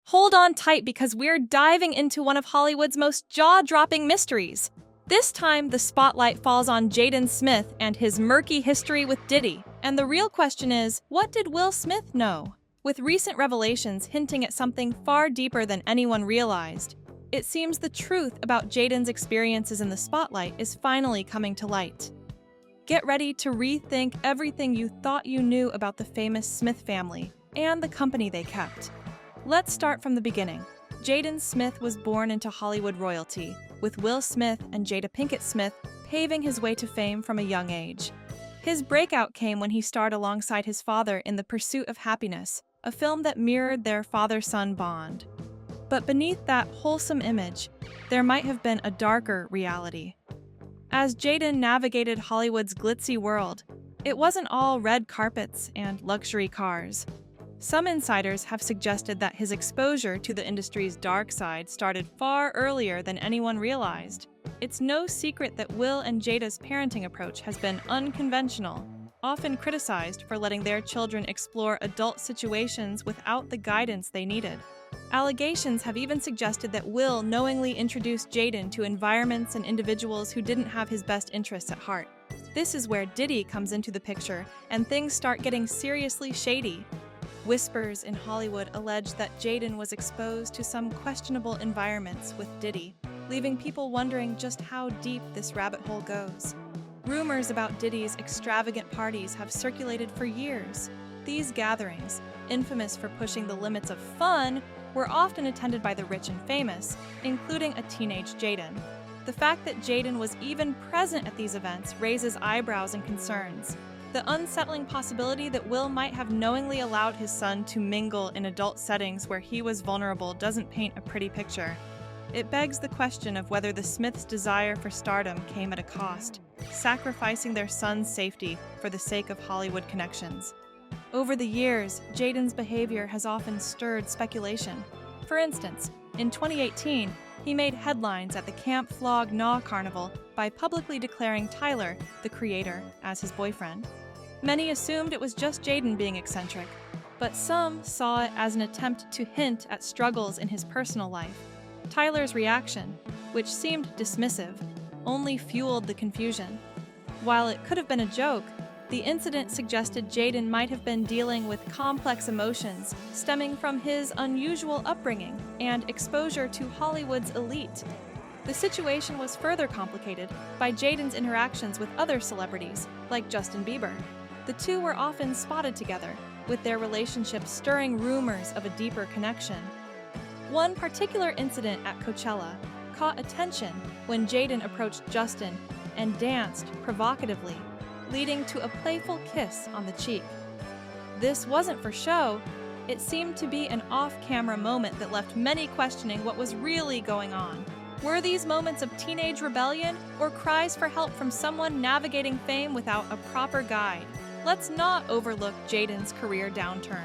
Hold on tight because we're diving into one of Hollywood's most jaw-dropping mysteries. This time, the spotlight falls on Jaden Smith and his murky history with Diddy. And the real question is, what did Will Smith know? With recent revelations hinting at something far deeper than anyone realized, it seems the truth about Jaden's experiences in the spotlight is finally coming to light. Get ready to rethink everything you thought you knew about the famous Smith family and the company they kept. Let's start from the beginning. Jaden Smith was born into Hollywood royalty, with Will Smith and Jada Pinkett Smith paving his way to fame from a young age. His breakout came when he starred alongside his father in The Pursuit of Happiness, a film that mirrored their father-son bond. But beneath that wholesome image, there might have been a darker reality. As Jaden navigated Hollywood's glitzy world, it wasn't all red carpets and luxury cars. Some insiders have suggested that his exposure to the industry's dark side started far earlier than anyone realized. It's no secret that Will and Jada's parenting approach has been unconventional, often criticized for letting their children explore adult situations without the guidance they needed. Allegations have even suggested that Will knowingly introduced Jaden to environments and individuals who didn't have his best interests at heart. This is where Diddy comes into the picture, and things start getting seriously shady. Whispers in Hollywood allege that Jaden was exposed to some questionable environments with Diddy, leaving people wondering just how deep this rabbit hole goes. Rumors about Diddy's extravagant parties have circulated for years. These gatherings, infamous for pushing the limits of fun, were often attended by the rich and famous, including a teenage Jaden. The fact that Jaden was even present at these events raises eyebrows and concerns. The unsettling possibility that Will might have knowingly allowed his son to mingle in adult settings where he was vulnerable doesn't paint a pretty picture. It begs the question of whether the Smiths' desire for stardom came at a cost, sacrificing their son's safety for the sake of Hollywood connections. Over the years, Jaden's behavior has often stirred speculation. For instance, in 2018, he made headlines at the Camp Flog Gnaw Carnival by publicly declaring Tyler, the creator, as his boyfriend. Many assumed it was just Jaden being eccentric, but some saw it as an attempt to hint at struggles in his personal life. Tyler's reaction, which seemed dismissive, only fueled the confusion. While it could have been a joke, the incident suggested Jaden might have been dealing with complex emotions stemming from his unusual upbringing and exposure to Hollywood's elite. The situation was further complicated by Jaden's interactions with other celebrities, like Justin Bieber. The two were often spotted together, with their relationship stirring rumors of a deeper connection. One particular incident at Coachella caught attention when Jaden approached Justin and danced provocatively, leading to a playful kiss on the cheek. This wasn't for show. It seemed to be an off-camera moment that left many questioning what was really going on. Were these moments of teenage rebellion or cries for help from someone navigating fame without a proper guide? Let's not overlook Jaden's career downturn.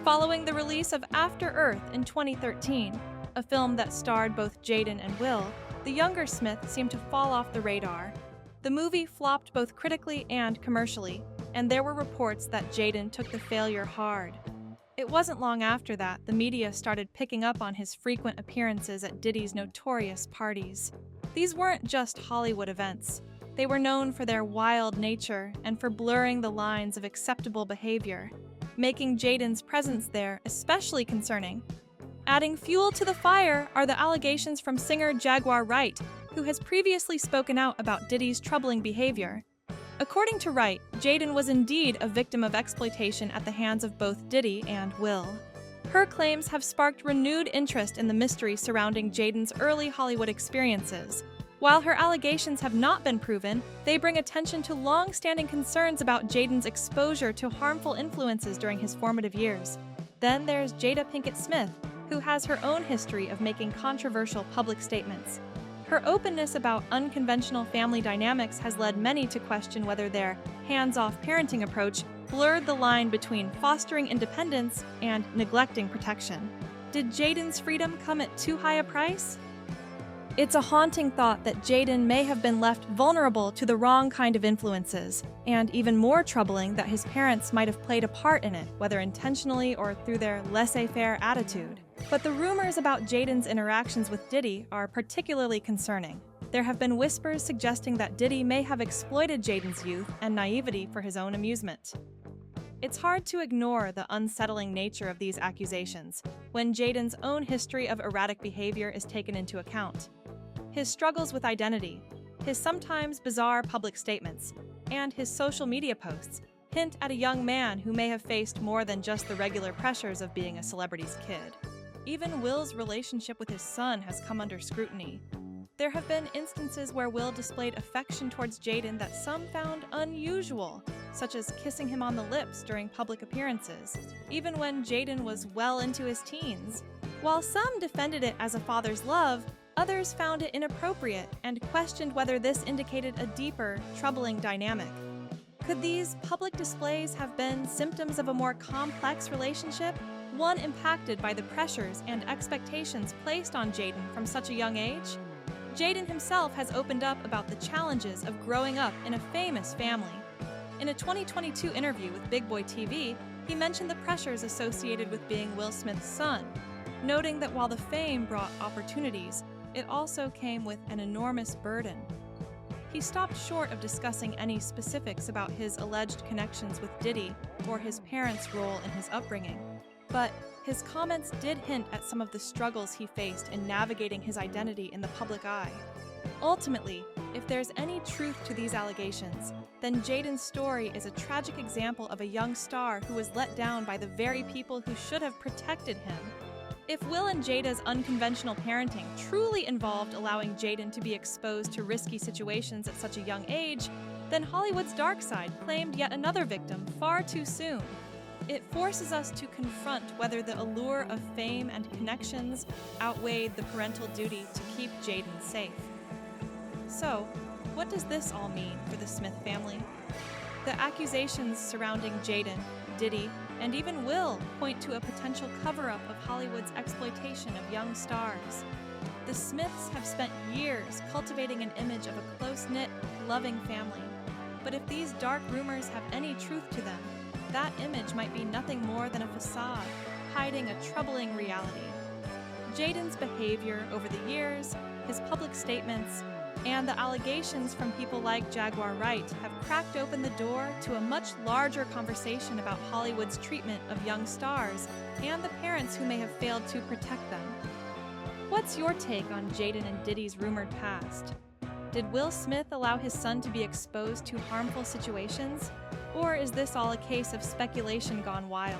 Following the release of After Earth in 2013, a film that starred both Jaden and Will, the younger Smith seemed to fall off the radar. The movie flopped both critically and commercially, and there were reports that Jaden took the failure hard. It wasn't long after that the media started picking up on his frequent appearances at Diddy's notorious parties. These weren't just Hollywood events. They were known for their wild nature and for blurring the lines of acceptable behavior, making Jaden's presence there especially concerning. Adding fuel to the fire are the allegations from singer Jaguar Wright, who has previously spoken out about Diddy's troubling behavior. According to Wright, Jaden was indeed a victim of exploitation at the hands of both Diddy and Will. Her claims have sparked renewed interest in the mystery surrounding Jaden's early Hollywood experiences. While her allegations have not been proven, they bring attention to long-standing concerns about Jaden's exposure to harmful influences during his formative years. Then there's Jada Pinkett Smith, who has her own history of making controversial public statements. Her openness about unconventional family dynamics has led many to question whether their hands-off parenting approach blurred the line between fostering independence and neglecting protection. Did Jaden's freedom come at too high a price? It's a haunting thought that Jaden may have been left vulnerable to the wrong kind of influences, and even more troubling that his parents might have played a part in it, whether intentionally or through their laissez-faire attitude. But the rumors about Jaden's interactions with Diddy are particularly concerning. There have been whispers suggesting that Diddy may have exploited Jaden's youth and naivety for his own amusement. It's hard to ignore the unsettling nature of these accusations when Jaden's own history of erratic behavior is taken into account. His struggles with identity, his sometimes bizarre public statements, and his social media posts hint at a young man who may have faced more than just the regular pressures of being a celebrity's kid. Even Will's relationship with his son has come under scrutiny. There have been instances where Will displayed affection towards Jaden that some found unusual, such as kissing him on the lips during public appearances, even when Jaden was well into his teens. While some defended it as a father's love, others found it inappropriate and questioned whether this indicated a deeper, troubling dynamic. Could these public displays have been symptoms of a more complex relationship, one impacted by the pressures and expectations placed on Jaden from such a young age? Jaden himself has opened up about the challenges of growing up in a famous family. In a 2022 interview with Big Boy TV, he mentioned the pressures associated with being Will Smith's son, noting that while the fame brought opportunities, it also came with an enormous burden. He stopped short of discussing any specifics about his alleged connections with Diddy or his parents' role in his upbringing, but his comments did hint at some of the struggles he faced in navigating his identity in the public eye. Ultimately, if there's any truth to these allegations, then Jaden's story is a tragic example of a young star who was let down by the very people who should have protected him. If Will and Jada's unconventional parenting truly involved allowing Jaden to be exposed to risky situations at such a young age, then Hollywood's dark side claimed yet another victim far too soon. It forces us to confront whether the allure of fame and connections outweighed the parental duty to keep Jaden safe. So, what does this all mean for the Smith family? The accusations surrounding Jaden, Diddy, and even Will point to a potential cover-up of Hollywood's exploitation of young stars. The Smiths have spent years cultivating an image of a close-knit, loving family. But if these dark rumors have any truth to them, that image might be nothing more than a facade, hiding a troubling reality. Jaden's behavior over the years, his public statements, and the allegations from people like Jaguar Wright have cracked open the door to a much larger conversation about Hollywood's treatment of young stars and the parents who may have failed to protect them. What's your take on Jaden and Diddy's rumored past? Did Will Smith allow his son to be exposed to harmful situations? Or is this all a case of speculation gone wild?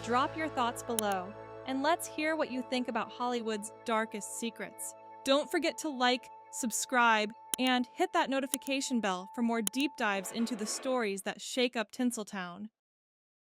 Drop your thoughts below, and let's hear what you think about Hollywood's darkest secrets. Don't forget to like, subscribe, and hit that notification bell for more deep dives into the stories that shake up Tinseltown.